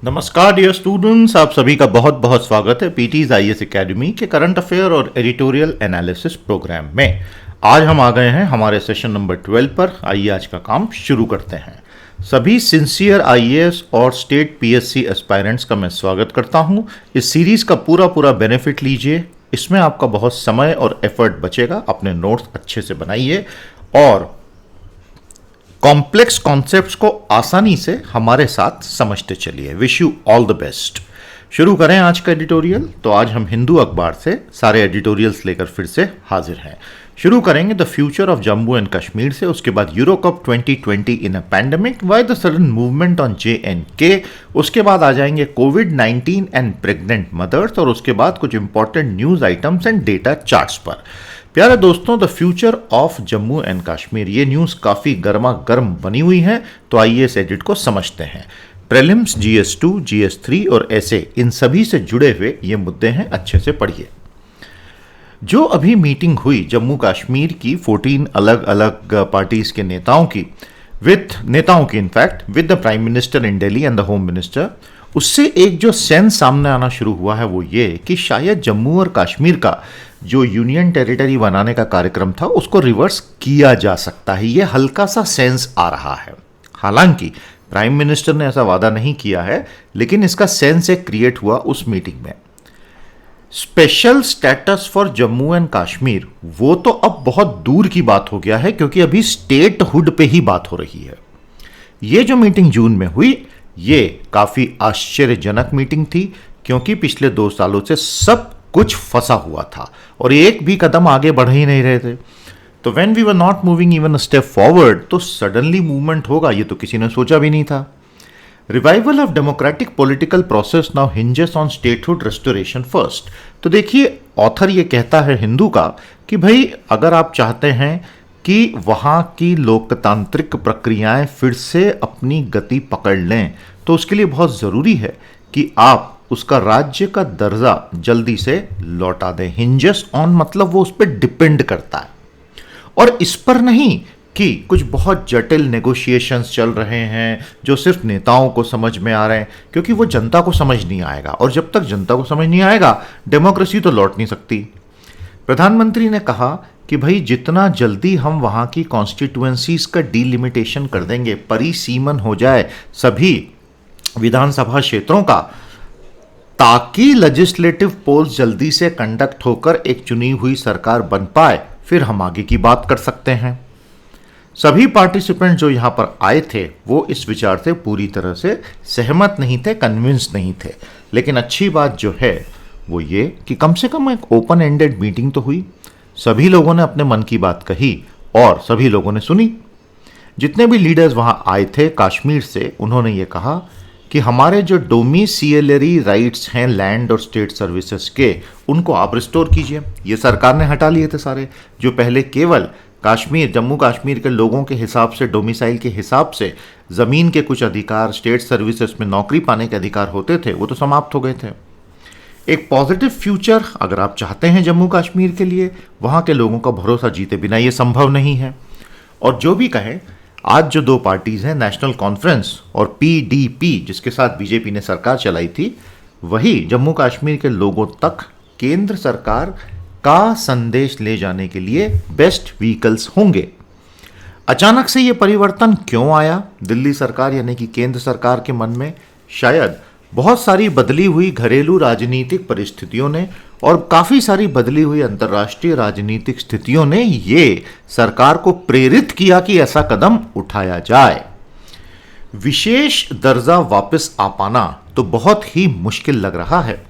नमस्कार dear students, आप सभी का बहुत बहुत स्वागत है पीटीज आईएएस एकेडमी के करंट अफेयर और एडिटोरियल एनालिसिस प्रोग्राम में। आज हम आ गए हैं हमारे सेशन नंबर 12 पर। आइए आज का काम शुरू करते हैं। सभी सिंसियर आईएएस और स्टेट पीएससी एस्पायरेंट्स का मैं स्वागत करता हूं। इस सीरीज का पूरा बेनिफिट लीजिए, इसमें आपका बहुत समय और एफर्ट बचेगा। अपने नोट्स अच्छे से बनाइए और कॉम्प्लेक्स कॉन्सेप्ट्स को आसानी से हमारे साथ समझते चलिए। Wish you all the best. शुरू करें आज का एडिटोरियल। तो आज हम हिंदू अखबार से सारे एडिटोरियल्स लेकर फिर से हाजिर हैं। शुरू करेंगे the future of Jammu and Kashmir से, उसके बाद euro cup 2020 in a pandemic, why the sudden movement on JNK, उसके बाद आ जाएंगे कोविड-19 एंड प्रेग्नेंट मदर्स, और उसके बाद कुछ important news items and data charts पर। प्यारे दोस्तों, the future of Jammu and Kashmir, ये न्यूज़ काफ़ी गर्मा गर्म बनी हुई है, तो आइए इस एडिट को समझते हैं। प्रीलिम्स, GS2, GS3 और ऐसे इन सभी से जुड़े हुए ये मुद्दे हैं, अच्छे से पढ़िए। जो अभी मीटिंग हुई जम्मू कश्मीर की 14 अलग अलग पार्टीज के नेताओं की in fact with the prime minister in Delhi and the home minister, उससे एक जो सेंस सामने आना शुरू हुआ है वो ये कि शायद जम्मू और कश्मीर का जो यूनियन टेरिटरी बनाने का कार्यक्रम था उसको रिवर्स किया जा सकता है। ये हल्का सा सेंस आ रहा है। हालांकि प्राइम मिनिस्टर ने ऐसा वादा नहीं किया है, लेकिन इसका सेंस एक क्रिएट हुआ उस मीटिंग में। Special status for Jammu and Kashmir, वो तो अब बहुत दूर की बात हो गया है, क्योंकि अभी स्टेटहुड पे ही बात हो रही है। ये जो मीटिंग जून में हुई, ये काफी आश्चर्यजनक मीटिंग थी, क्योंकि पिछले 2 सालों से सब कुछ फंसा हुआ था और एक भी कदम आगे बढ़ ही नहीं रहे थे। तो when we were not moving even a step forward, तो सडनली मूवमेंट होगा ये तो किसी ने सोचा भी नहीं था। Revival of democratic political process now hinges on statehood restoration first. तो देखिए, ऑथर ये कहता है हिंदू का कि भाई अगर आप चाहते हैं कि वहाँ की लोकतांत्रिक प्रक्रियाएं फिर से अपनी गति पकड़ लें, तो उसके लिए बहुत ज़रूरी है कि आप उसका राज्य का दर्जा जल्दी से लौटा दें। हिंजेस ऑन मतलब वो उस पर डिपेंड करता है, और इस पर नहीं कि कुछ बहुत जटिल नेगोशिएशंस चल रहे हैं जो सिर्फ नेताओं को समझ में आ रहे हैं, क्योंकि वो जनता को समझ नहीं आएगा, और जब तक जनता को समझ नहीं आएगा डेमोक्रेसी तो लौट नहीं सकती। प्रधानमंत्री ने कहा कि भाई जितना जल्दी हम वहाँ की कॉन्स्टिट्यूएंसीज का डीलिमिटेशन कर देंगे, परिसीमन हो जाए सभी विधानसभा क्षेत्रों का, ताकि लेजिस्लेटिव पोल्स जल्दी से कंडक्ट होकर एक चुनी हुई सरकार बन पाए, फिर हम आगे की बात कर सकते हैं। सभी पार्टिसिपेंट जो यहां पर आए थे वो इस विचार से पूरी तरह से सहमत नहीं थे, कन्विंस नहीं थे। लेकिन अच्छी बात जो है वो ये कि कम से कम एक ओपन एंडेड मीटिंग तो हुई। सभी लोगों ने अपने मन की बात कही और सभी लोगों ने सुनी। जितने भी लीडर्स वहां आए थे कश्मीर से, उन्होंने ये कहा कि हमारे जो डोमिसिलरी राइट्स हैं लैंड और स्टेट सर्विसेज के, उनको आप रिस्टोर कीजिए। ये सरकार ने हटा लिए थे सारे, जो पहले केवल जम्मू कश्मीर के लोगों के हिसाब से, डोमिसाइल के हिसाब से ज़मीन के कुछ अधिकार, स्टेट सर्विसेज में नौकरी पाने के अधिकार होते थे, वो तो समाप्त हो गए थे। एक पॉजिटिव फ्यूचर अगर आप चाहते हैं जम्मू कश्मीर के लिए, वहाँ के लोगों का भरोसा जीते बिना ये संभव नहीं है। और जो भी कहें, आज जो 2 पार्टीज हैं, नेशनल कॉन्फ्रेंस और PDP, जिसके साथ बीजेपी ने सरकार चलाई थी, वही जम्मू कश्मीर के लोगों तक केंद्र सरकार का संदेश ले जाने के लिए बेस्ट व्हीकल्स होंगे। अचानक से ये परिवर्तन क्यों आया दिल्ली सरकार यानी कि केंद्र सरकार के मन में? शायद बहुत सारी बदली हुई घरेलू राजनीतिक परिस्थितियों ने और काफ़ी सारी बदली हुई अंतर्राष्ट्रीय राजनीतिक स्थितियों ने ये सरकार को प्रेरित किया कि ऐसा कदम उठाया जाए। विशेष दर्जा वापस आ पाना तो बहुत ही मुश्किल लग रहा है,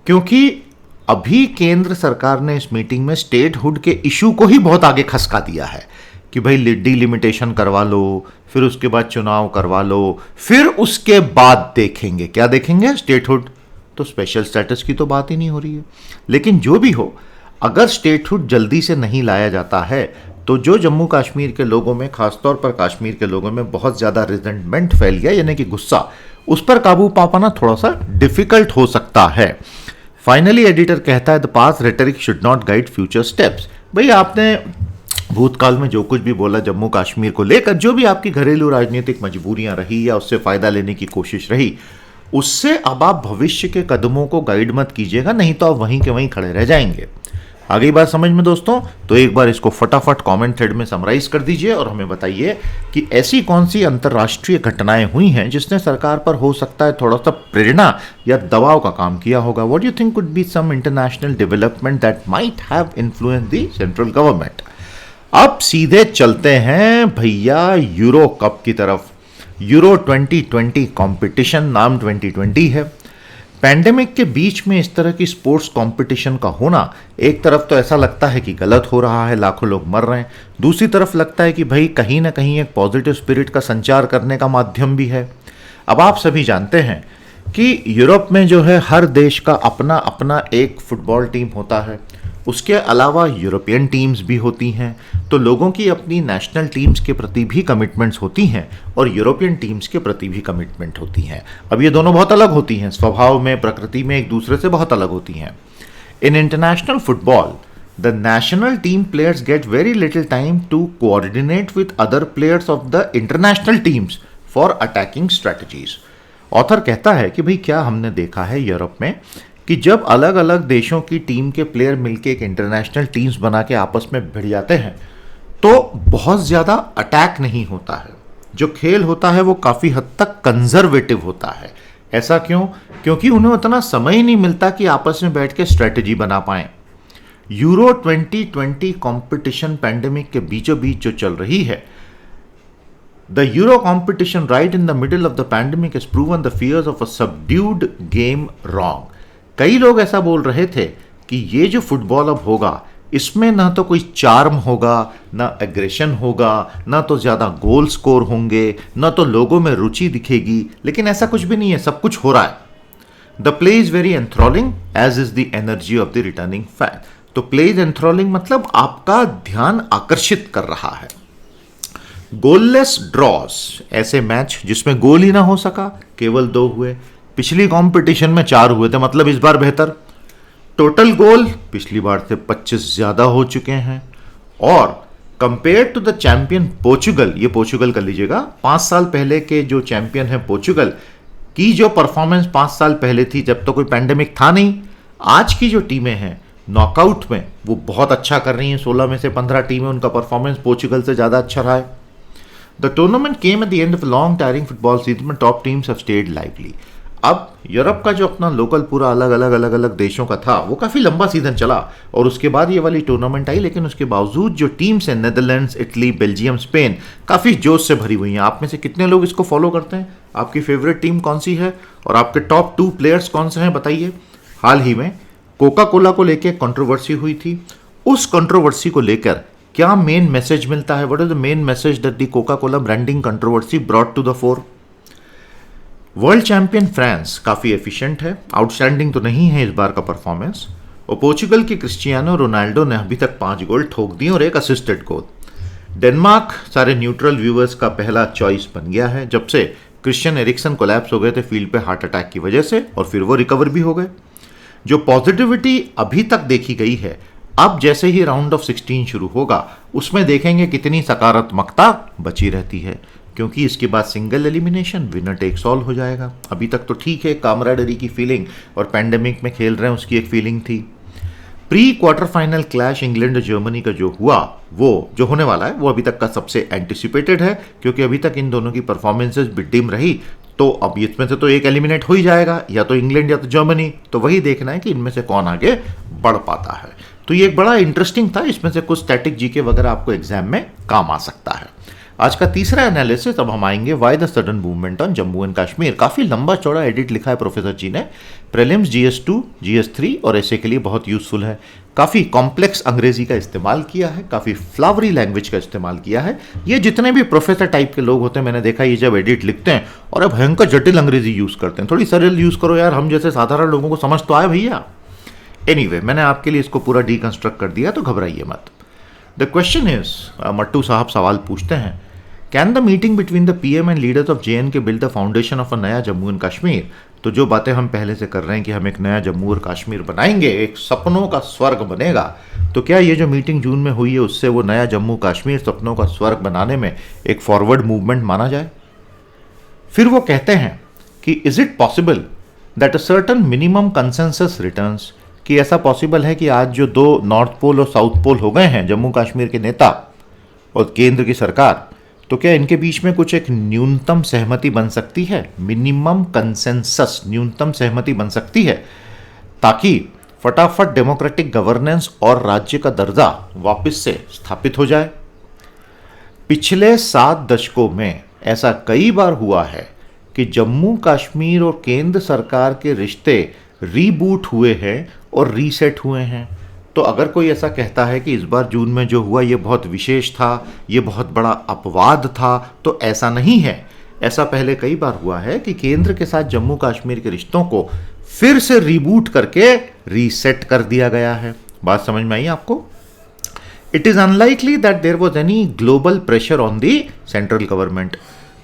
क्योंकि अभी केंद्र सरकार ने इस मीटिंग में स्टेटहुड के इशू को ही बहुत आगे खसका दिया है कि भाई डीलिमिटेशन करवा लो, फिर उसके बाद चुनाव करवा लो, फिर उसके बाद देखेंगे। क्या देखेंगे? स्टेटहुड। तो स्पेशल स्टेटस की तो बात ही नहीं हो रही है। लेकिन जो भी हो, अगर स्टेटहुड जल्दी से नहीं लाया जाता है, तो जो जम्मू कश्मीर के लोगों में, खासतौर पर कश्मीर के लोगों में बहुत ज़्यादा रिजेंटमेंट फैल गया, यानी कि गुस्सा, उस पर काबू पा पाना थोड़ा सा डिफिकल्ट हो सकता है। फाइनली एडिटर कहता है the past rhetoric should not guide future steps. भाई आपने भूतकाल में जो कुछ भी बोला जम्मू कश्मीर को लेकर, जो भी आपकी घरेलू राजनीतिक मजबूरियां रही या उससे फायदा लेने की कोशिश रही, उससे अब आप भविष्य के कदमों को गाइड मत कीजिएगा, नहीं तो आप वहीं के वहीं खड़े रह जाएंगे। आ गई बात समझ में दोस्तों? तो एक बार इसको फटाफट कमेंट थ्रेड में समराइज कर दीजिए और हमें बताइए कि ऐसी कौन सी अंतर्राष्ट्रीय घटनाएं हुई हैं जिसने सरकार पर हो सकता है थोड़ा सा प्रेरणा या दबाव का काम किया होगा। What you think could be some international development that might have influence the central government. अब सीधे चलते हैं भैया यूरो कप की तरफ। यूरो 2020 कंपटीशन, नाम 2020 है। पैंडेमिक के बीच में इस तरह की स्पोर्ट्स कंपटीशन का होना एक तरफ तो ऐसा लगता है कि गलत हो रहा है, लाखों लोग मर रहे हैं, दूसरी तरफ लगता है कि भाई कहीं ना कहीं एक पॉजिटिव स्पिरिट का संचार करने का माध्यम भी है। अब आप सभी जानते हैं कि यूरोप में जो है हर देश का अपना अपना एक फुटबॉल टीम होता है, उसके अलावा यूरोपियन टीम्स भी होती हैं, तो लोगों की अपनी नेशनल टीम्स के प्रति भी कमिटमेंट्स होती हैं और यूरोपियन टीम्स के प्रति भी कमिटमेंट होती हैं। अब ये दोनों बहुत अलग होती हैं, स्वभाव में, प्रकृति में एक दूसरे से बहुत अलग होती हैं। In international football the national team players get very little time to coordinate with other players of the international teams for attacking strategies. Author कहता है कि भाई क्या हमने देखा है यूरोप में कि जब अलग अलग देशों की टीम के प्लेयर मिलके एक इंटरनेशनल टीम्स बना के आपस में भिड़ जाते हैं तो बहुत ज़्यादा अटैक नहीं होता है, जो खेल होता है वो काफ़ी हद तक कंजर्वेटिव होता है। ऐसा क्यों? क्योंकि उन्हें उतना समय ही नहीं मिलता कि आपस में बैठ के स्ट्रेटजी बना पाएं। यूरो 2020 कंपटीशन पैंडेमिक के बीचों बीच जो चल रही है, The Euro competition right in the middle of the pandemic has proven the fears of a subdued game wrong. कई लोग ऐसा बोल रहे थे कि ये जो फुटबॉल अब होगा इसमें ना तो कोई चार्म होगा, ना एग्रेशन होगा, ना तो ज़्यादा गोल स्कोर होंगे, ना तो लोगों में रुचि दिखेगी, लेकिन ऐसा कुछ भी नहीं है, सब कुछ हो रहा है। The play is very enthralling as is the energy of the returning fan. तो प्ले इज एंथ्रॉलिंग मतलब आपका ध्यान आकर्षित कर रहा है। गोललेस ड्रॉस, ऐसे मैच जिसमें गोल ही ना हो सका, केवल 2 हुए। पिछली कंपटीशन में 4 हुए थे, मतलब इस बार बेहतर। टोटल गोल पिछली बार से 25 ज्यादा हो चुके हैं। और compare to the champion Portugal, ये पोर्चुगल कर लीजिएगा, 5 साल पहले के जो चैंपियन है पोर्चुगल की जो परफॉर्मेंस 5 साल पहले थी जब तो कोई पैंडेमिक था नहीं, आज की जो टीमें हैं नॉकआउट में वो बहुत अच्छा कर रही हैं। 16 में से 15 टीमें, उनका परफॉर्मेंस पोर्चुगल से ज़्यादा अच्छा रहा है। The tournament came at the end of a long tiring football season में top teams have stayed lively। अब यूरोप का जो अपना लोकल पूरा अलग अलग देशों का था वो काफ़ी लंबा सीजन चला और उसके बाद ये वाली टूर्नामेंट आई, लेकिन उसके बावजूद जो टीम्स हैं नेदरलैंड्स, इटली, बेल्जियम, स्पेन काफ़ी जोश से भरी हुई हैं। आप में से कितने लोग इसको फॉलो करते हैं? आपकी फेवरेट टीम कौन सी है और आपके टॉप 2 प्लेयर्स कौन से हैं बताइए। हाल ही में कोका कोला को लेकर कंट्रोवर्सी हुई थी, उस कंट्रोवर्सी को लेकर क्या मेन मैसेज मिलता है? What is the main message that the Coca Cola branding controversy brought to the fore? World champion France काफ़ी एफिशिएंट है, आउटस्टैंडिंग तो नहीं है इस बार का परफॉर्मेंस। और पोर्चुगल के क्रिस्टियानो रोनाल्डो ने अभी तक 5 गोल ठोक दिए और 1 असिस्टेड गोल। डेनमार्क सारे न्यूट्रल व्यूअर्स का पहला चॉइस बन गया है जब से क्रिश्चियन एरिक्सन कोलैप्स हो गए थे फील्ड पे हार्ट अटैक की वजह से, और फिर वो रिकवर भी हो गए। जो पॉजिटिविटी अभी तक देखी गई है, अब जैसे ही राउंड ऑफ 16 शुरू होगा उसमें देखेंगे कितनी सकारात्मकता बची रहती है, क्योंकि इसके बाद single elimination, winner takes all हो जाएगा। अभी तक तो ठीक है, कामराडरी की फीलिंग और पैंडेमिक में खेल रहे हैं उसकी एक फीलिंग थी। Pre quarter final clash England और जर्मनी का जो हुआ, वो जो होने वाला है वो अभी तक का सबसे एंटिसिपेटेड है, क्योंकि अभी तक इन दोनों की परफॉर्मेंसेज भी डिम रही। तो अब इसमें से तो एक एलिमिनेट हो ही जाएगा, या तो इंग्लैंड या तो जर्मनी। तो वही देखना है कि इनमें से कौन आगे बढ़ पाता है। तो ये एक बड़ा इंटरेस्टिंग था, इसमें से कुछ स्टैटिक जीके वगैरह आपको एग्जाम में काम आ सकता है। आज का तीसरा एनालिसिस, अब हम आएंगे why the sudden movement on Jammu and Kashmir. काफ़ी लंबा चौड़ा एडिट लिखा है प्रोफेसर जी ने। प्रीलिम्स, GS2, GS3 और ऐसे के लिए बहुत यूजफुल है। काफ़ी कॉम्प्लेक्स अंग्रेजी का इस्तेमाल किया है, काफ़ी फ्लावरी लैंग्वेज का इस्तेमाल किया है। ये जितने भी प्रोफेसर टाइप के लोग होते हैं, मैंने देखा ये जब एडिट लिखते हैं और अब भयंकर जटिल अंग्रेजी यूज़ करते हैं। थोड़ी सरल यूज़ करो यार, हम जैसे साधारण लोगों को समझ तो आए भैया। एनीवे, मैंने आपके लिए इसको पूरा डीकंस्ट्रक्ट कर दिया, तो घबराइए मत। द क्वेश्चन इज, मट्टू साहब सवाल पूछते हैं, can the meeting between the PM and leaders of JNK build the foundation of a नया जम्मू एंड कश्मीर? तो जो बातें हम पहले से कर रहे हैं कि हम एक नया जम्मू और कश्मीर बनाएंगे, एक सपनों का स्वर्ग बनेगा, तो क्या ये जो मीटिंग जून में हुई है उससे वो नया जम्मू कश्मीर सपनों का स्वर्ग बनाने में एक फॉरवर्ड मूवमेंट माना जाए? फिर वो कहते हैं कि is it possible that a certain minimum consensus returns, कि ऐसा पॉसिबल है कि आज जो दो नॉर्थ पोल और साउथ पोल हो गए हैं जम्मू कश्मीर के नेता और केंद्र की सरकार, तो क्या इनके बीच में कुछ एक न्यूनतम सहमति बन सकती है, मिनिमम कंसेंसस न्यूनतम सहमति बन सकती है, ताकि फटाफट डेमोक्रेटिक गवर्नेंस और राज्य का दर्जा वापस से स्थापित हो जाए। पिछले 7 दशकों में ऐसा कई बार हुआ है कि जम्मू कश्मीर और केंद्र सरकार के रिश्ते रीबूट हुए हैं और रीसेट हुए हैं। तो अगर कोई ऐसा कहता है कि इस बार जून में जो हुआ ये बहुत विशेष था, ये बहुत बड़ा अपवाद था, तो ऐसा नहीं है। ऐसा पहले कई बार हुआ है कि केंद्र के साथ जम्मू कश्मीर के रिश्तों को फिर से रीबूट करके रीसेट कर दिया गया है। बात समझ में आई आपको? It is unlikely that there was any global pressure on the central government.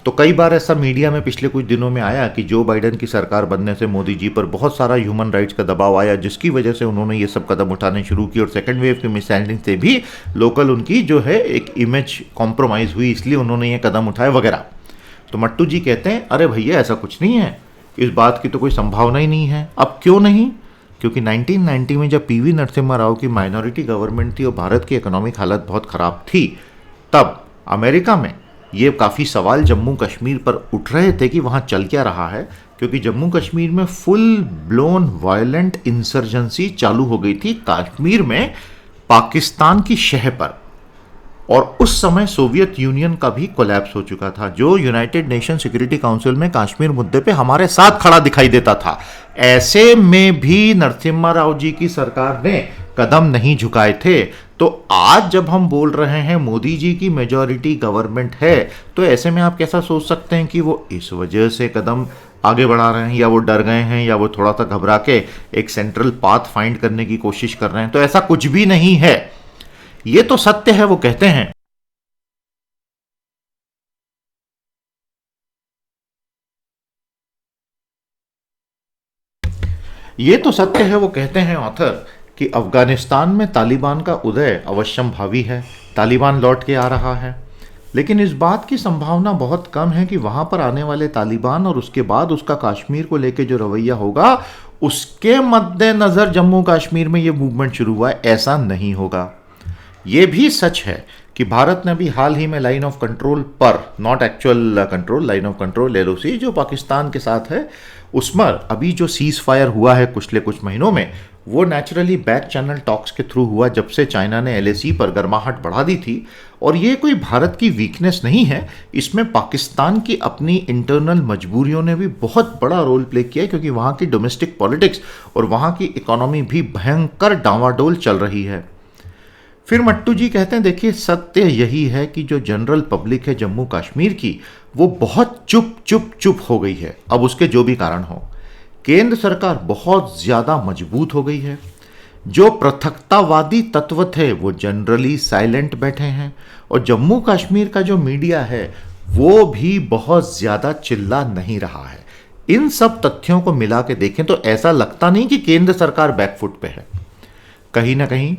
तो कई बार ऐसा मीडिया में पिछले कुछ दिनों में आया कि जो बाइडेन की सरकार बनने से मोदी जी पर बहुत सारा ह्यूमन राइट्स का दबाव आया, जिसकी वजह से उन्होंने ये सब कदम उठाने शुरू किए और सेकंड वेव की मिसहैंडलिंग से भी लोकल उनकी जो है एक इमेज कॉम्प्रोमाइज हुई, इसलिए उन्होंने ये कदम उठाए वगैरह। तो मट्टू जी कहते हैं अरे भैया ऐसा कुछ नहीं है, इस बात की तो कोई संभावना ही नहीं है। अब क्यों नहीं? क्योंकि 1990 में जब पीवी नरसिम्हा राव की माइनॉरिटी गवर्नमेंट थी और भारत की इकोनॉमिक हालत बहुत ख़राब थी, तब अमेरिका में ये काफ़ी सवाल जम्मू कश्मीर पर उठ रहे थे कि वहाँ चल क्या रहा है, क्योंकि जम्मू कश्मीर में फुल ब्लोन वायलेंट इंसर्जेंसी चालू हो गई थी कश्मीर में पाकिस्तान की शह पर। और उस समय सोवियत यूनियन का भी कोलैप्स हो चुका था, जो यूनाइटेड नेशन सिक्योरिटी काउंसिल में कश्मीर मुद्दे पे हमारे साथ खड़ा दिखाई देता था। ऐसे में भी नरसिम्हा राव जी की सरकार ने कदम नहीं झुकाए थे। तो आज जब हम बोल रहे हैं मोदी जी की मेजॉरिटी गवर्नमेंट है, तो ऐसे में आप कैसा सोच सकते हैं कि वो इस वजह से कदम आगे बढ़ा रहे हैं, या वो डर गए हैं, या वो थोड़ा सा घबरा के एक सेंट्रल पाथ फाइंड करने की कोशिश कर रहे हैं? तो ऐसा कुछ भी नहीं है, ये तो सत्य है। वो कहते हैं ये तो सत्य है, वो कहते हैं ऑथर, कि अफगानिस्तान में तालिबान का उदय अवश्यंभावी है, तालिबान लौट के आ रहा है। लेकिन इस बात की संभावना बहुत कम है कि वहां पर आने वाले तालिबान और उसके बाद उसका कश्मीर को लेकर जो रवैया होगा, उसके मद्देनजर जम्मू कश्मीर में ये मूवमेंट शुरू हुआ है, ऐसा नहीं होगा। ये भी सच है कि भारत ने अभी हाल ही में लाइन ऑफ कंट्रोल पर, not actual control, line of control LOC जो पाकिस्तान के साथ है, उसमें अभी जो सीज फायर हुआ है पिछले कुछ महीनों में, वो नेचुरली बैक चैनल टॉक्स के थ्रू हुआ, जब से चाइना ने LAC पर गर्माहट बढ़ा दी थी। और ये कोई भारत की वीकनेस नहीं है, इसमें पाकिस्तान की अपनी इंटरनल मजबूरियों ने भी बहुत बड़ा रोल प्ले किया है, क्योंकि वहाँ की डोमेस्टिक पॉलिटिक्स और वहाँ की इकोनॉमी भी भयंकर डावाडोल चल रही है। फिर मट्टू जी कहते हैं देखिए, सत्य यही है कि जो जनरल पब्लिक है जम्मू कश्मीर की, वो बहुत चुप चुप चुप हो गई है। अब उसके जो भी कारण हो, केंद्र सरकार बहुत ज़्यादा मजबूत हो गई है, जो पृथकतावादी तत्व थे वो जनरली साइलेंट बैठे हैं, और जम्मू कश्मीर का जो मीडिया है वो भी बहुत ज़्यादा चिल्ला नहीं रहा है। इन सब तथ्यों को मिला के देखें तो ऐसा लगता नहीं कि केंद्र सरकार बैकफुट पे है। कहीं ना कहीं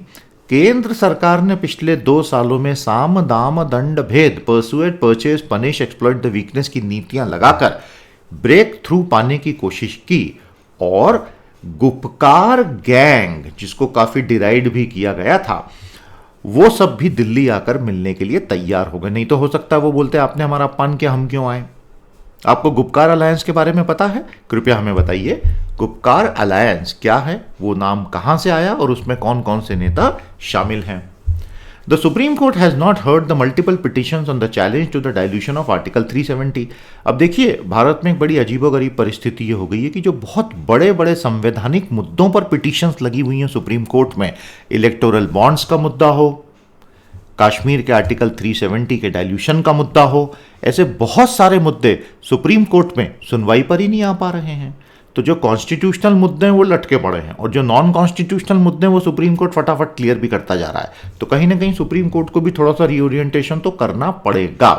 केंद्र सरकार ने पिछले 2 सालों में साम दाम दंड भेद, persuade purchase punish exploit the weakness की नीतियां लगाकर ब्रेक थ्रू पाने की कोशिश की, और गुपकार गैंग, जिसको काफी डिराइड भी किया गया था, वो सब भी दिल्ली आकर मिलने के लिए तैयार हो गए। नहीं तो हो सकता है वो बोलते आपने हमारा अपमान किया, हम क्यों आए। आपको गुपकार अलायंस के बारे में पता है? कृपया हमें बताइए, गुपकार अलायंस क्या है, वो नाम कहां से आया और उसमें कौन कौन से नेता शामिल हैं। The Supreme Court has not heard the multiple petitions on the challenge to the dilution of article 370। अब देखिए, भारत में एक बड़ी अजीबोगरीब परिस्थिति ये हो गई है कि जो बहुत बड़े बड़े संवैधानिक मुद्दों पर पिटिशंस लगी हुई हैं सुप्रीम कोर्ट में, इलेक्टोरल बॉन्ड्स का मुद्दा हो, कश्मीर के आर्टिकल 370 के डाइल्यूशन का मुद्दा हो, ऐसे बहुत सारे मुद्दे सुप्रीम कोर्ट में सुनवाई पर ही नहीं आ पा रहे हैं। तो जो कॉन्स्टिट्यूशनल मुद्दे हैं वो लटके पड़े हैं, और जो नॉन कॉन्स्टिट्यूशनल मुद्दे हैं वो सुप्रीम कोर्ट फटाफट क्लियर भी करता जा रहा है। तो कहीं ना कहीं सुप्रीम कोर्ट को भी थोड़ा सा रीओरिएंटेशन तो करना पड़ेगा।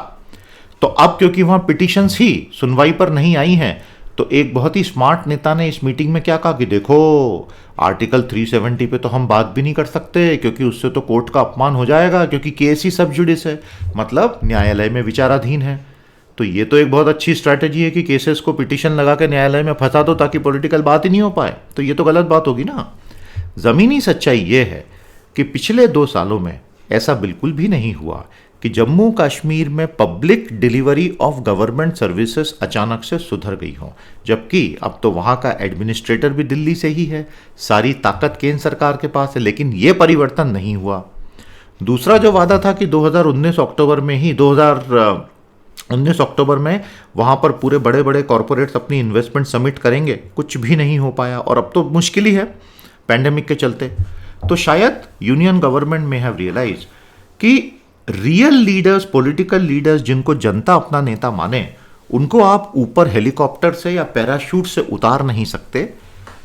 तो अब क्योंकि वहां पिटिशंस ही सुनवाई पर नहीं आई हैं, तो एक बहुत ही स्मार्ट नेता ने इस मीटिंग में क्या कहा कि देखो, आर्टिकल 370 पे तो हम बात भी नहीं कर सकते, क्योंकि उससे तो कोर्ट का अपमान हो जाएगा, क्योंकि केस ही सब जुडिस है, मतलब न्यायालय में विचाराधीन है। तो ये तो एक बहुत अच्छी स्ट्रैटेजी है कि केसेस को पिटीशन लगा के न्यायालय में फंसा दो ताकि पॉलिटिकल बात ही नहीं हो पाए। तो ये तो गलत बात होगी ना। ज़मीनी सच्चाई ये है कि पिछले 2 सालों में ऐसा बिल्कुल भी नहीं हुआ कि जम्मू कश्मीर में public delivery of government services अचानक से सुधर गई हो, जबकि अब तो वहाँ का एडमिनिस्ट्रेटर भी दिल्ली से ही है, सारी ताकत केंद्र सरकार के पास है, लेकिन ये परिवर्तन नहीं हुआ। दूसरा जो वादा था कि 2019 अक्टूबर में वहाँ पर पूरे बड़े बड़े कॉरपोरेट्स अपनी इन्वेस्टमेंट सबमिट करेंगे, कुछ भी नहीं हो पाया और अब तो मुश्किल ही है पैंडेमिक के चलते। तो शायद यूनियन गवर्नमेंट में हैव रियलाइज कि रियल लीडर्स, पॉलिटिकल लीडर्स जिनको जनता अपना नेता माने, उनको आप ऊपर हेलीकॉप्टर से या पैराशूट से उतार नहीं सकते,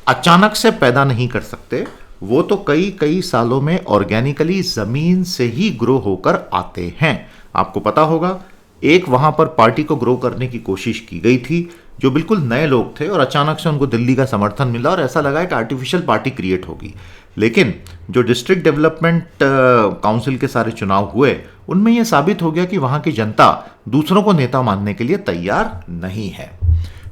अचानक से पैदा नहीं कर सकते। वो तो कई कई सालों में ऑर्गेनिकली जमीन से ही ग्रो होकर आते हैं। आपको पता होगा एक वहां पर पार्टी को ग्रो करने की कोशिश की गई थी जो बिल्कुल नए लोग थे और अचानक से उनको दिल्ली का समर्थन मिला और ऐसा लगा कि आर्टिफिशियल पार्टी क्रिएट होगी। लेकिन जो डिस्ट्रिक्ट डेवलपमेंट काउंसिल के सारे चुनाव हुए उनमें यह साबित हो गया कि वहां की जनता दूसरों को नेता मानने के लिए तैयार नहीं है।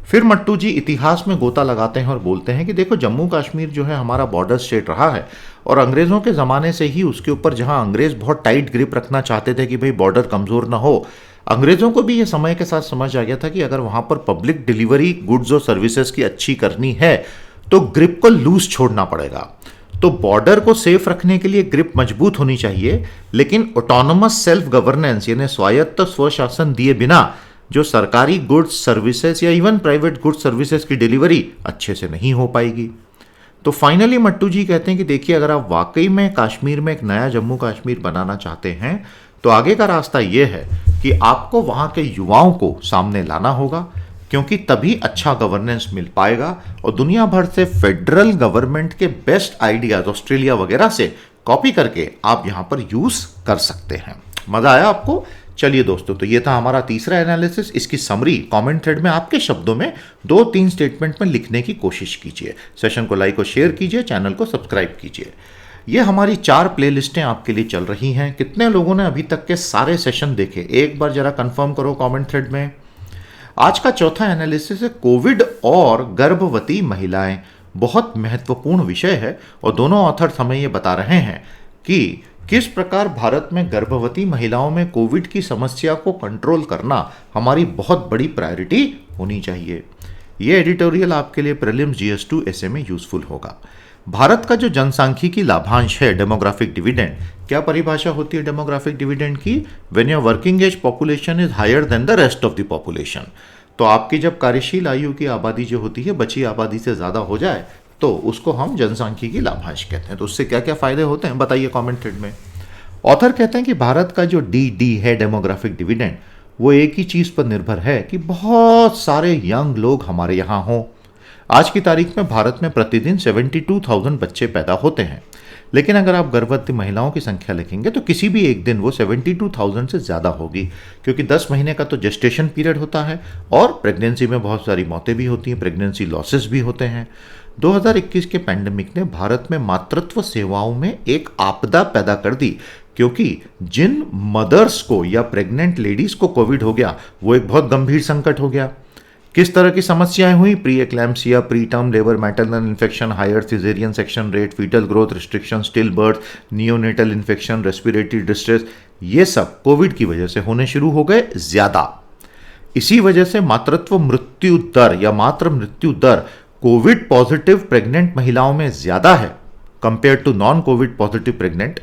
फिर मट्टू जी इतिहास में गोता लगाते हैं और बोलते हैं कि देखो जम्मू कश्मीर जो है हमारा बॉर्डर स्टेट रहा है और अंग्रेज़ों के ज़माने से ही उसके ऊपर जहां अंग्रेज़ बहुत टाइट ग्रिप रखना चाहते थे कि भाई बॉर्डर कमज़ोर ना हो, अंग्रेज़ों को भी ये समय के साथ समझ आ गया था कि अगर वहां पर पब्लिक डिलीवरी गुड्स और सर्विसेज की अच्छी करनी है तो ग्रिप को लूज छोड़ना पड़ेगा। तो बॉर्डर को सेफ रखने के लिए ग्रिप मजबूत होनी चाहिए, लेकिन ऑटोनोमस सेल्फ गवर्नेंस यानी स्वायत्त स्वशासन दिए बिना जो सरकारी गुड्स सर्विसेज या इवन प्राइवेट गुड्स सर्विसेज की डिलीवरी अच्छे से नहीं हो पाएगी। तो फाइनली मट्टू जी कहते हैं कि देखिए अगर आप वाकई में कश्मीर में एक नया जम्मू कश्मीर बनाना चाहते हैं तो आगे का रास्ता यह है कि आपको वहां के युवाओं को सामने लाना होगा, क्योंकि तभी अच्छा गवर्नेंस मिल पाएगा और दुनिया भर से फेडरल गवर्नमेंट के बेस्ट आइडियाज ऑस्ट्रेलिया वगैरह से कॉपी करके आप यहां पर यूज कर सकते हैं। मजा आया आपको? चलिए दोस्तों, तो ये था हमारा तीसरा एनालिसिस। इसकी समरी कमेंट थ्रेड में आपके शब्दों में 2-3 स्टेटमेंट में लिखने की कोशिश कीजिए। सेशन को लाइक और शेयर कीजिए, चैनल को सब्सक्राइब कीजिए। ये हमारी 4 प्लेलिस्टें आपके लिए चल रही हैं। कितने लोगों ने अभी तक के सारे सेशन देखे, एक बार जरा कंफर्म करो कमेंट थ्रेड में। आज का चौथा एनालिसिस है कोविड और गर्भवती महिलाएं। बहुत महत्वपूर्ण विषय है और दोनों ऑथर्स हमें ये बता रहे हैं कि किस प्रकार भारत में गर्भवती महिलाओं में कोविड की समस्या को कंट्रोल करना हमारी बहुत बड़ी प्रायोरिटी होनी चाहिए। ये एडिटोरियल आपके लिए प्रीलिम्स GS2 ऐसे में यूजफुल होगा। भारत का जो जनसांख्यिकी लाभांश है डेमोग्राफिक डिविडेंड, क्या परिभाषा होती है डेमोग्राफिक डिविडेंड की? When your working age population is higher than the rest of the population. तो आपकी जब कार्यशील आयु की आबादी जो होती है बची आबादी से ज्यादा हो जाए तो उसको हम जनसांख्यिकी लाभांश कहते हैं। तो उससे क्या क्या फायदे होते हैं बताइए कमेंट थ्रेड में। ऑथर कहते हैं कि भारत का जो DD है डेमोग्राफिक डिविडेंड, वो एक ही चीज पर निर्भर है कि बहुत सारे यंग लोग हमारे यहाँ हों। आज की तारीख में भारत में प्रतिदिन 72,000 बच्चे पैदा होते हैं, लेकिन अगर आप गर्भवती महिलाओं की संख्या लिखेंगे तो किसी भी एक दिन वो 72,000 से ज़्यादा होगी, क्योंकि 10 महीने का तो जेस्टेशन पीरियड होता है और प्रेगनेंसी में बहुत सारी मौतें भी होती हैं, प्रेगनेंसी लॉसेस भी होते हैं। 2021 के पैंडेमिक ने भारत में मातृत्व सेवाओं में एक आपदा पैदा कर दी, क्योंकि जिन मदर्स को या प्रेग्नेंट लेडीज को कोविड हो गया वो एक बहुत गंभीर संकट हो गया। किस तरह की समस्याएं हुई? Pre eclampsia, preterm labour, maternal infection, higher caesarean section rate, fetal growth restriction, stillbirth, neonatal infection, respiratory distress, ये सब कोविड की वजह से होने शुरू हो गए ज्यादा। इसी वजह से मातृत्व मृत्यु दर या मातृ मृत्यु दर कोविड पॉजिटिव प्रेग्नेंट महिलाओं में ज्यादा है compare to non covid positive pregnant,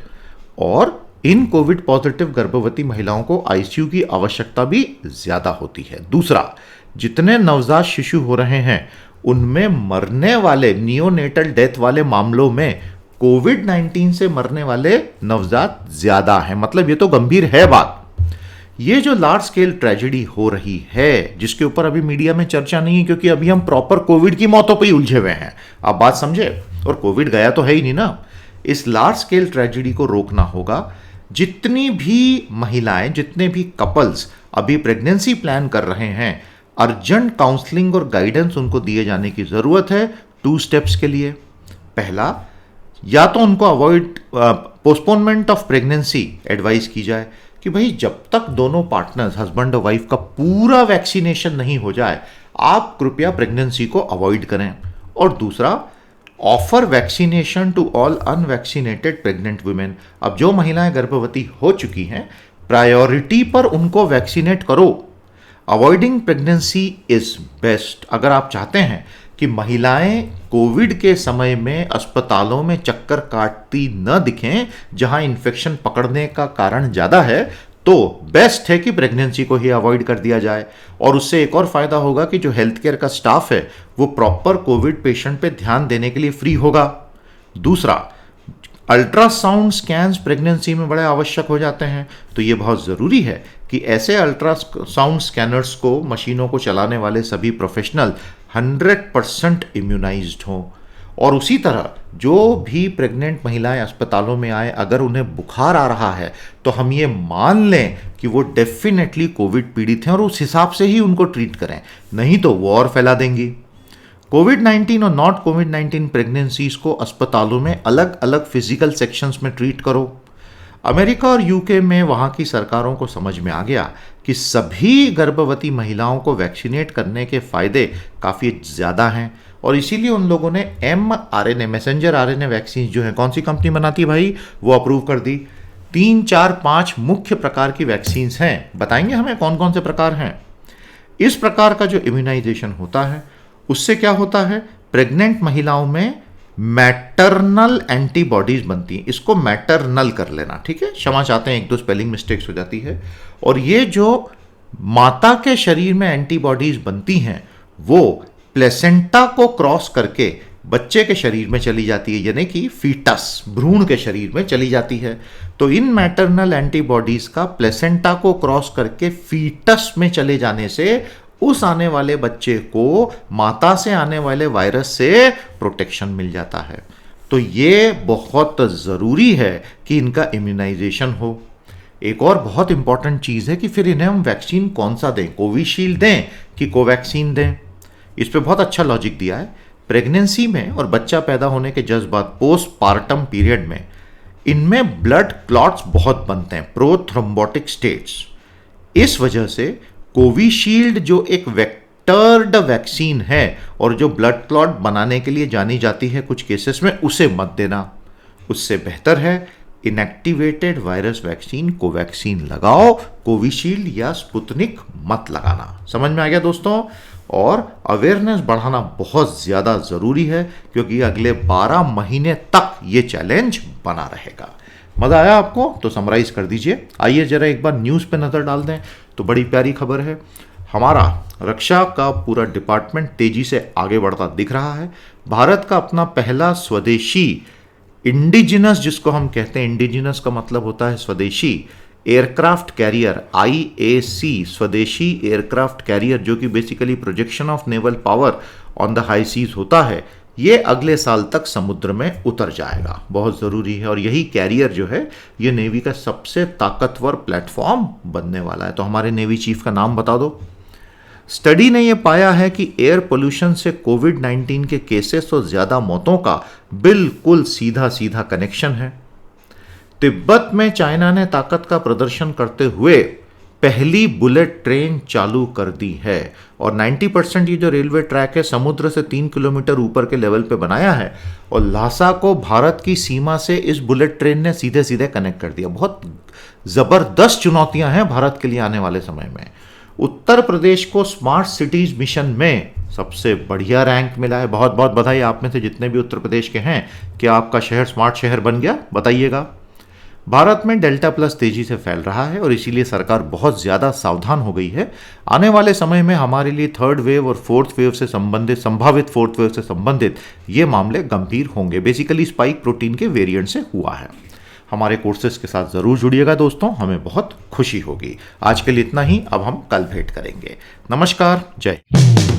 और इन कोविड पॉजिटिव गर्भवती महिलाओं को आईसीयू की आवश्यकता भी ज्यादा होती है। दूसरा, जितने नवजात शिशु हो रहे हैं उनमें मरने वाले नियोनेटल डेथ वाले मामलों में कोविड-19 से मरने वाले नवजात ज्यादा हैं। मतलब ये तो गंभीर है बात। ये जो लार्ज स्केल ट्रेजेडी हो रही है जिसके ऊपर अभी मीडिया में चर्चा नहीं है, क्योंकि अभी हम प्रॉपर कोविड की मौतों पे ही उलझे हुए हैं। आप बात समझे? और कोविड गया तो है ही नहीं ना। इस लार्ज स्केल ट्रेजेडी को रोकना होगा। जितनी भी महिलाएं, जितने भी कपल्स अभी प्रेगनेंसी प्लान कर रहे हैं, अर्जेंट काउंसलिंग और गाइडेंस उनको दिए जाने की जरूरत है 2 स्टेप्स के लिए। पहला, या तो उनको avoid postponement of pregnancy advice की जाए कि भाई जब तक दोनों पार्टनर्स हस्बैंड और वाइफ का पूरा वैक्सीनेशन नहीं हो जाए, आप कृपया प्रेगनेंसी को अवॉइड करें। और दूसरा, offer vaccination to all unvaccinated pregnant women. अब जो महिलाएं गर्भवती हो चुकी हैं, प्रायोरिटी पर उनको वैक्सीनेट करो। Avoiding pregnancy is best. अगर आप चाहते हैं कि महिलाएं कोविड के समय में अस्पतालों में चक्कर काटती न दिखें जहां इन्फेक्शन पकड़ने का कारण ज़्यादा है, तो बेस्ट है कि प्रेगनेंसी को ही अवॉइड कर दिया जाए। और उससे एक और फायदा होगा कि जो हेल्थ केयर का स्टाफ है वो प्रॉपर कोविड पेशेंट पे ध्यान देने के लिए फ्री होगा। दूसरा, अल्ट्रासाउंड स्कैन्स प्रेगनेंसी में बड़े आवश्यक हो जाते हैं, तो ये बहुत ज़रूरी है कि ऐसे अल्ट्रासाउंड स्कैनर्स को, मशीनों को चलाने वाले सभी प्रोफेशनल 100% इम्यूनाइज्ड हों। और उसी तरह जो भी प्रेग्नेंट महिलाएं अस्पतालों में आए, अगर उन्हें बुखार आ रहा है तो हम ये मान लें कि वो डेफिनेटली कोविड पीड़ित हैं और उस हिसाब से ही उनको ट्रीट करें, नहीं तो वो और फैला देंगी। कोविड-19 और नॉट कोविड-19 प्रेगनेंसीज को अस्पतालों में अलग अलग फिजिकल सेक्शंस में ट्रीट करो। अमेरिका और यूके में वहाँ की सरकारों को समझ में आ गया कि सभी गर्भवती महिलाओं को वैक्सीनेट करने के फ़ायदे काफ़ी ज़्यादा हैं, और इसीलिए उन लोगों ने mRNA, मैसेंजर आरएनए वैक्सीन जो है, कौन सी कंपनी बनाती है भाई, वो अप्रूव कर दी। 3, 4, 5 मुख्य प्रकार की वैक्सीन्स हैं। बताएंगे हमें कौन कौन से प्रकार हैं। इस प्रकार का जो इम्यूनाइजेशन होता है उससे क्या होता है, प्रेग्नेंट महिलाओं में मैटरनल एंटीबॉडीज बनती हैं। इसको मैटरनल कर लेना, ठीक है, क्षमा चाहते हैं, एक दो स्पेलिंग मिस्टेक्स हो जाती है। और ये जो माता के शरीर में एंटीबॉडीज बनती हैं वो प्लेसेंटा को क्रॉस करके बच्चे के शरीर में चली जाती है, यानी कि फीटस, भ्रूण के शरीर में चली जाती है। तो इन मैटरनल एंटीबॉडीज का प्लेसेंटा को क्रॉस करके फीटस में चले जाने से उस आने वाले बच्चे को माता से आने वाले वायरस से प्रोटेक्शन मिल जाता है। तो ये बहुत ज़रूरी है कि इनका इम्यूनाइजेशन हो। एक और बहुत इंपॉर्टेंट चीज़ है कि फिर इन्हें हम वैक्सीन कौन सा दें, कोविशील्ड दें कि कोवैक्सीन दें। इस पे बहुत अच्छा लॉजिक दिया है। प्रेगनेंसी में और बच्चा पैदा होने के जस्ट बाद पोस्टपार्टम पीरियड में इनमें ब्लड क्लॉट्स बहुत बनते हैं, प्रोथ्रोम्बोटिक स्टेट्स। इस वजह से कोविशील्ड जो एक वेक्टर्ड वैक्सीन है और जो ब्लड क्लॉट बनाने के लिए जानी जाती है कुछ केसेस में, उसे मत देना। उससे बेहतर है इनएक्टिवेटेड वायरस वैक्सीन कोवैक्सीन लगाओ, कोविशील्ड या स्पुतनिक मत लगाना। समझ में आ गया दोस्तों? और अवेयरनेस बढ़ाना बहुत ज़्यादा ज़रूरी है क्योंकि अगले 12 महीने तक ये चैलेंज बना रहेगा। मज़ा आया आपको? तो समराइज़ कर दीजिए। आइए जरा एक बार न्यूज़ पे नज़र डाल दें। तो बड़ी प्यारी खबर है, हमारा रक्षा का पूरा डिपार्टमेंट तेज़ी से आगे बढ़ता दिख रहा है। भारत का अपना पहला स्वदेशी इंडिजिनस, जिसको हम कहते हैं, इंडिजिनस का मतलब होता है स्वदेशी, एयरक्राफ्ट कैरियर, IAC, स्वदेशी एयरक्राफ्ट कैरियर, जो कि basically projection of naval power on the high seas होता है, ये अगले साल तक समुद्र में उतर जाएगा। बहुत ज़रूरी है। और यही कैरियर जो है ये नेवी का सबसे ताकतवर प्लेटफॉर्म बनने वाला है। तो हमारे नेवी चीफ का नाम बता दो। स्टडी ने यह पाया है कि एयर पोल्यूशन से कोविड-19 के केसेस और ज़्यादा मौतों का बिल्कुल सीधा सीधा कनेक्शन है। तिब्बत में चाइना ने ताकत का प्रदर्शन करते हुए पहली बुलेट ट्रेन चालू कर दी है और 90% ये जो रेलवे ट्रैक है समुद्र से 3 किलोमीटर ऊपर के लेवल पे बनाया है और ल्हासा को भारत की सीमा से इस बुलेट ट्रेन ने सीधे सीधे कनेक्ट कर दिया। बहुत ज़बरदस्त चुनौतियां हैं भारत के लिए आने वाले समय में। उत्तर प्रदेश को स्मार्ट सिटीज़ मिशन में सबसे बढ़िया रैंक मिला है। बहुत बहुत बधाई आप में से जितने भी उत्तर प्रदेश के हैं। क्या आपका शहर स्मार्ट शहर बन गया? बताइएगा। भारत में डेल्टा प्लस तेजी से फैल रहा है और इसीलिए सरकार बहुत ज़्यादा सावधान हो गई है। आने वाले समय में हमारे लिए थर्ड वेव और फोर्थ वेव से संबंधित, संभावित फोर्थ वेव से संबंधित ये मामले गंभीर होंगे। बेसिकली स्पाइक प्रोटीन के वेरिएंट से हुआ है। हमारे कोर्सेज के साथ ज़रूर जुड़िएगा दोस्तों, हमें बहुत खुशी होगी। आज के लिए इतना ही, अब हम कल भेंट करेंगे। नमस्कार, जय।